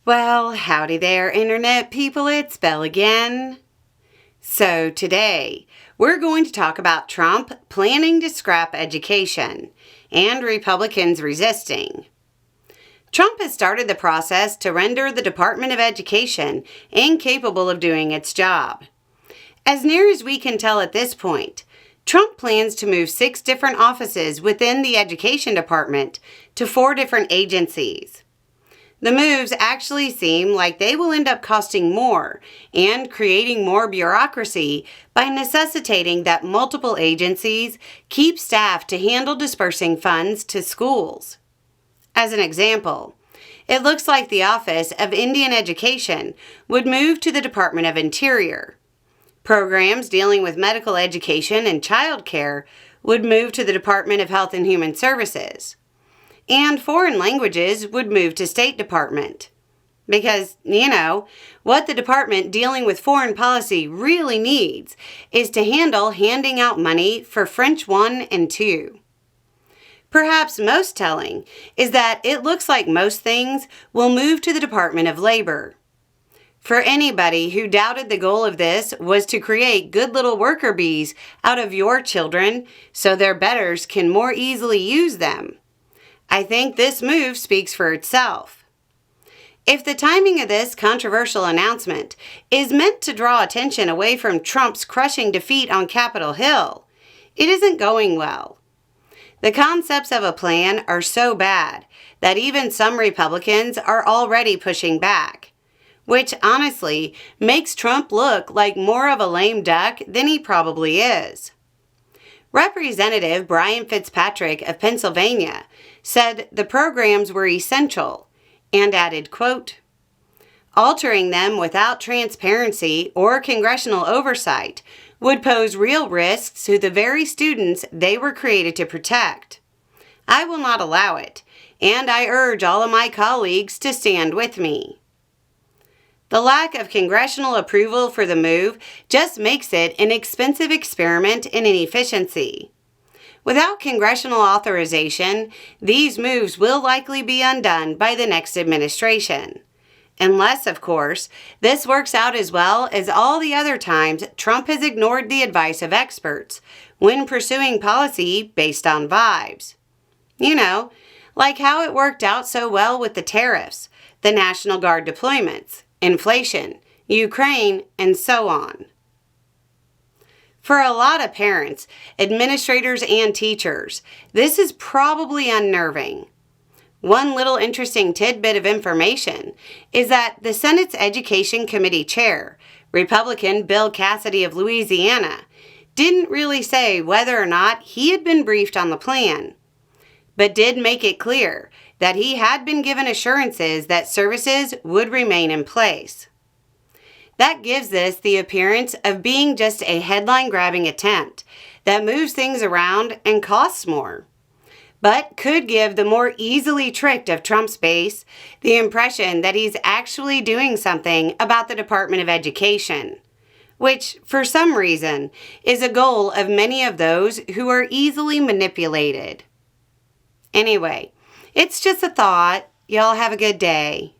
Well, howdy there, Internet people. It's Belle again. So today, we're going to talk about Trump planning to scrap education and Republicans resisting. Trump has started the process to render the Department of Education incapable of doing its job. As near as we can tell at this point, Trump plans to move 6 different offices within the Education Department to 4 different agencies. The moves actually seem like they will end up costing more and creating more bureaucracy by necessitating that multiple agencies keep staff to handle dispersing funds to schools. As an example, it looks like the Office of Indian Education would move to the Department of Interior. Programs dealing with medical education and child care would move to the Department of Health and Human Services. And foreign languages would move to State Department. Because, what the department dealing with foreign policy really needs is to handle handing out money for French 1 and 2. Perhaps most telling is that it looks like most things will move to the Department of Labor. For anybody who doubted the goal of this was to create good little worker bees out of your children so their betters can more easily use them, I think this move speaks for itself. If the timing of this controversial announcement is meant to draw attention away from Trump's crushing defeat on Capitol Hill, it isn't going well. The concepts of a plan are so bad that even some Republicans are already pushing back, which honestly makes Trump look like more of a lame duck than he probably is. Representative Brian Fitzpatrick of Pennsylvania said the programs were essential and added, quote, "Altering them without transparency or congressional oversight would pose real risks to the very students they were created to protect. I will not allow it, and I urge all of my colleagues to stand with me." The lack of congressional approval for the move just makes it an expensive experiment in inefficiency. Without congressional authorization, these moves will likely be undone by the next administration. Unless, of course, this works out as well as all the other times Trump has ignored the advice of experts when pursuing policy based on vibes. Like how it worked out so well with the tariffs, the National Guard deployments, inflation, Ukraine, and so on. For a lot of parents, administrators, and teachers, this is probably unnerving. One little interesting tidbit of information is that the Senate's Education Committee Chair, Republican Bill Cassidy of Louisiana, didn't really say whether or not he had been briefed on the plan, but did make it clear that he had been given assurances that services would remain in place. That gives this the appearance of being just a headline-grabbing attempt that moves things around and costs more, but could give the more easily tricked of Trump's base the impression that he's actually doing something about the Department of Education, which, for some reason, is a goal of many of those who are easily manipulated. Anyway, it's just a thought. Y'all have a good day.